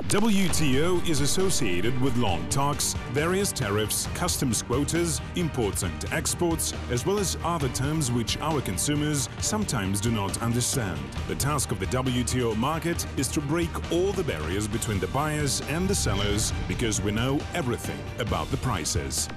WTO is associated with long talks, various tariffs, customs quotas, imports and exports, as well as other terms which our consumers sometimes do not understand. The task of the WTO market is to break all the barriers between the buyers and the sellers, because we know everything about the prices.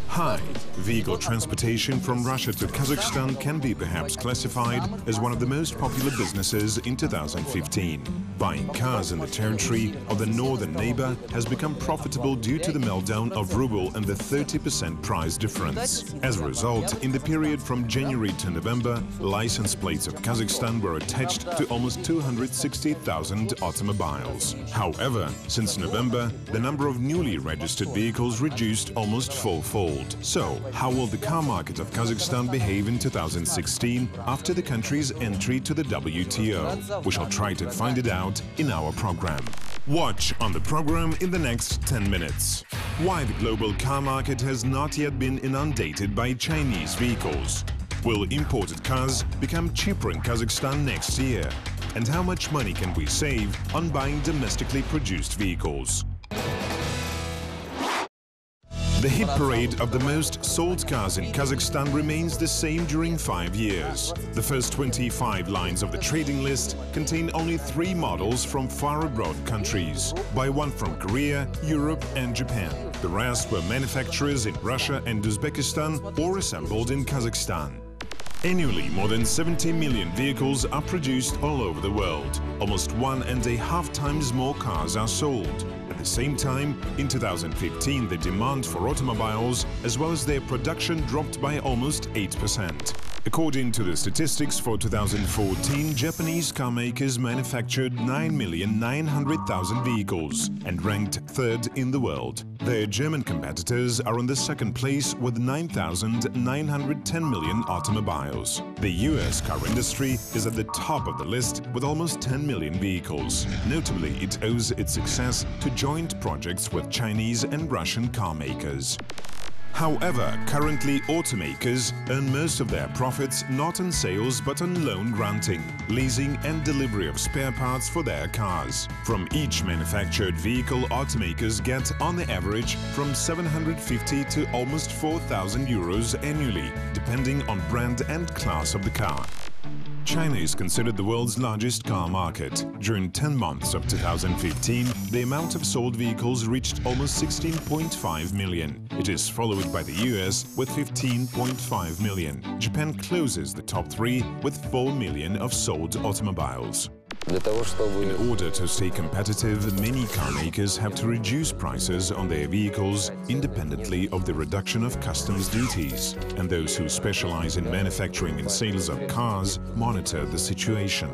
Hi! Vehicle transportation from Russia to Kazakhstan can be perhaps classified as one of the most popular businesses in 2015. Buying cars in the territory of the northern neighbor has become profitable due to the meltdown of ruble and the 30% price difference. As a result, in the period from January to November, license plates of Kazakhstan were attached to almost 260,000 automobiles. However, since November, the number of newly registered vehicles reduced almost fourfold. So, how will the car market of Kazakhstan behave in 2016 after the country's entry to the WTO? We shall try to find it out in our program. Watch on the program in the next 10 minutes. Why the global car market has not yet been inundated by Chinese vehicles? Will imported cars become cheaper in Kazakhstan next year? And how much money can we save on buying domestically produced vehicles? The hit parade of the most sold cars in Kazakhstan remains the same during 5 years. The first 25 lines of the trading list contain only 3 models from far abroad countries, by one from Korea, Europe and Japan. The rest were manufacturers in Russia and Uzbekistan or assembled in Kazakhstan. Annually, more than 70 million vehicles are produced all over the world. Almost 1.5 times more cars are sold. At the same time, in 2015, the demand for automobiles as well as their production dropped by almost 8%. According to the statistics for 2014, Japanese car makers manufactured 9,900,000 vehicles and ranked third in the world. Their German competitors are on the second place with 9,910 million automobiles. The US car industry is at the top of the list with almost 10 million vehicles. Notably, it owes its success to joint projects with Chinese and Russian car makers. However, currently automakers earn most of their profits not on sales but on loan granting, leasing and delivery of spare parts for their cars. From each manufactured vehicle, automakers get on the average from 750 to almost 4,000 euros annually, depending on brand and class of the car. China is considered the world's largest car market. During 10 months of 2015, the amount of sold vehicles reached almost 16.5 million. It is followed by the US with 15.5 million. Japan closes the top 3 with 4 million of sold automobiles. In order to stay competitive, many car makers have to reduce prices on their vehicles independently of the reduction of customs duties, and those who specialize in manufacturing and sales of cars monitor the situation.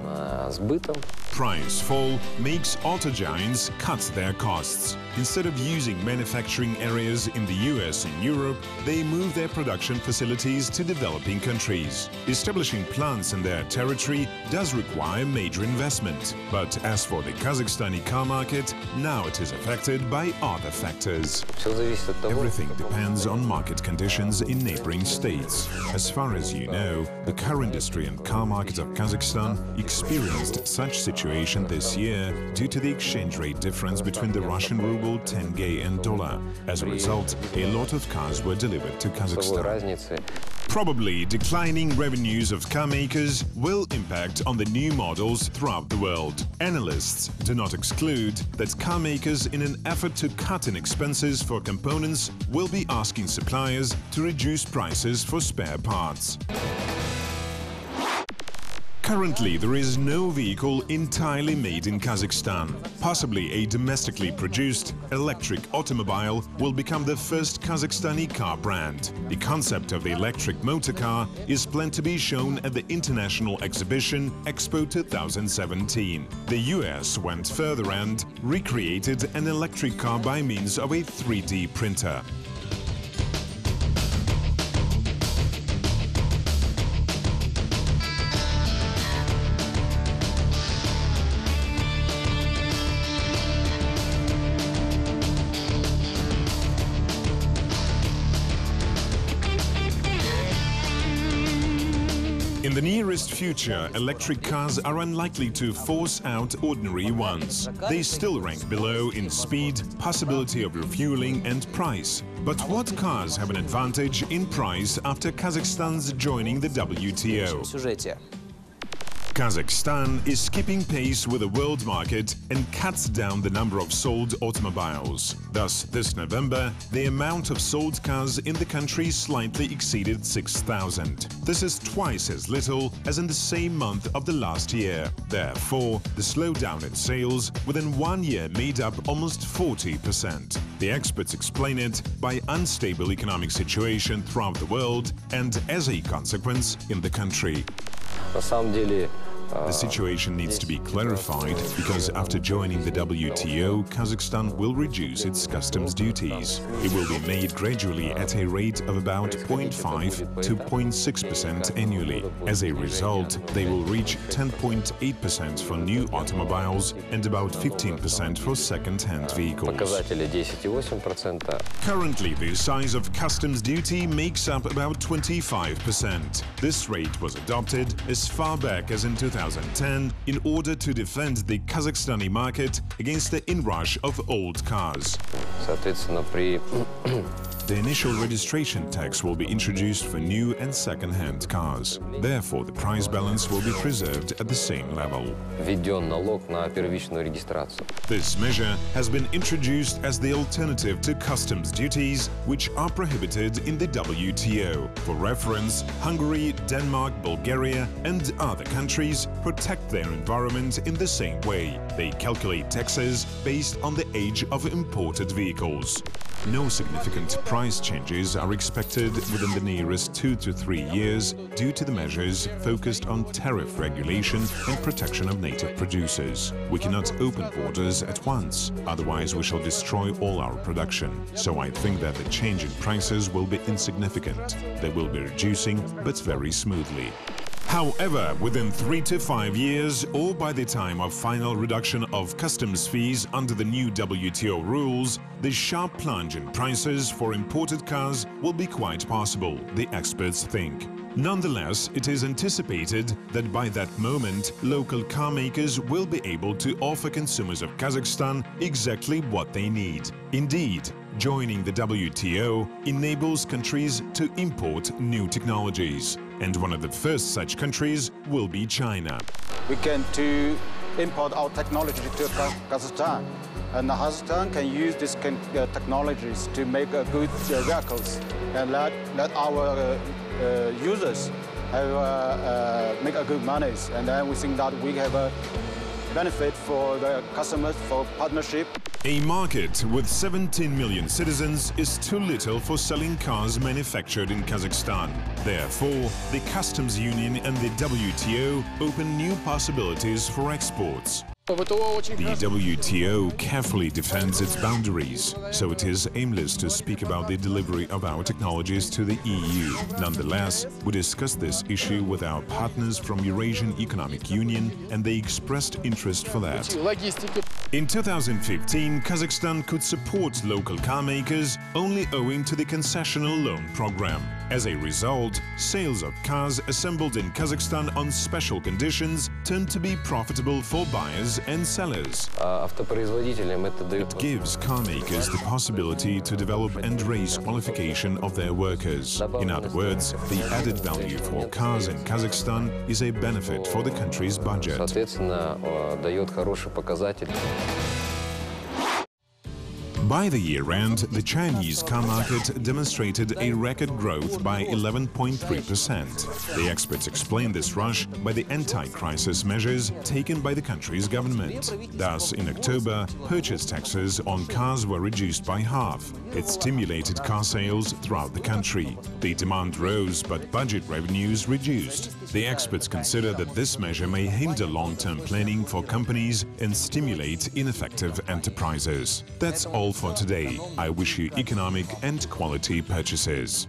Price fall makes auto giants cut their costs. Instead of using manufacturing areas in the US and Europe, they move their production facilities to developing countries. Establishing plants in their territory does require major investment. But as for the Kazakhstani car market, now it is affected by other factors. Everything depends on market conditions in neighboring states. As far as you know, the car industry and car market of Kazakhstan experienced such situation this year due to the exchange rate difference between the Russian ruble, tenge and dollar. As a result, a lot of cars were delivered to Kazakhstan. Probably declining revenues of car makers will impact on the new models throughout the world. Analysts do not exclude that car makers, in an effort to cut in expenses for components, will be asking suppliers to reduce prices for spare parts. Currently, there is no vehicle entirely made in Kazakhstan. Possibly a domestically produced electric automobile will become the first Kazakhstani car brand. The concept of the electric motor car is planned to be shown at the international exhibition Expo 2017. The US went further and recreated an electric car by means of a 3D printer. In the nearest future, electric cars are unlikely to force out ordinary ones. They still rank below in speed, possibility of refueling and price. But what cars have an advantage in price after Kazakhstan's joining the WTO? Kazakhstan is keeping pace with the world market and cuts down the number of sold automobiles. Thus, this November, the amount of sold cars in the country slightly exceeded 6,000. This is twice as little as in the same month of the last year. Therefore, the slowdown in sales within 1 year made up almost 40%. The experts explain it by unstable economic situation throughout the world and, as a consequence, in the country. The situation needs to be clarified because after joining the WTO, Kazakhstan will reduce its customs duties. It will be made gradually at a rate of about 0.5 to 0.6% annually. As a result, they will reach 10.8% for new automobiles and about 15% for second-hand vehicles. Currently, the size of customs duty makes up about 25%. This rate was adopted as far back as in 2010 in order to defend the Kazakhstani market against the inrush of old cars. The initial registration tax will be introduced for new and second-hand cars. Therefore, the price balance will be preserved at the same level. This measure has been introduced as the alternative to customs duties, which are prohibited in the WTO. For reference, Hungary, Denmark, Bulgaria and other countries protect their environment in the same way. They calculate taxes based on the age of imported vehicles. No significant price changes are expected within the nearest 2 to 3 years due to the measures focused on tariff regulation and protection of native producers. We cannot open borders at once, otherwise we shall destroy all our production. So I think that the change in prices will be insignificant. They will be reducing, but very smoothly. However, within 3 to 5 years, or by the time of final reduction of customs fees under the new WTO rules, the sharp plunge in prices for imported cars will be quite possible, the experts think. Nonetheless, it is anticipated that by that moment, local car makers will be able to offer consumers of Kazakhstan exactly what they need. Indeed, joining the WTO enables countries to import new technologies. And one of the first such countries will be China. We can import our technology to Kazakhstan, and Kazakhstan can use these technologies to make good vehicles and let our users make a good money. And then we think that we have a benefit for the customers, for partnership. A market with 17 million citizens is too little for selling cars manufactured in Kazakhstan. Therefore, the Customs Union and the WTO open new possibilities for exports. The WTO carefully defends its boundaries, so it is aimless to speak about the delivery of our technologies to the EU. Nonetheless, we discussed this issue with our partners from Eurasian Economic Union, and they expressed interest for that. In 2015, Kazakhstan could support local car makers only owing to the concessional loan program. As a result, sales of cars assembled in Kazakhstan on special conditions turned to be profitable for buyers and sellers. It gives car makers the possibility to develop and raise qualification of their workers. In other words, the added value for cars in Kazakhstan is a benefit for the country's budget. By the year-end, the Chinese car market demonstrated a record growth by 11.3%. The experts explain this rush by the anti-crisis measures taken by the country's government. Thus, in October, purchase taxes on cars were reduced by half. It stimulated car sales throughout the country. The demand rose, but budget revenues reduced. The experts consider that this measure may hinder long-term planning for companies and stimulate ineffective enterprises. That's all for today. I wish you economic and quality purchases.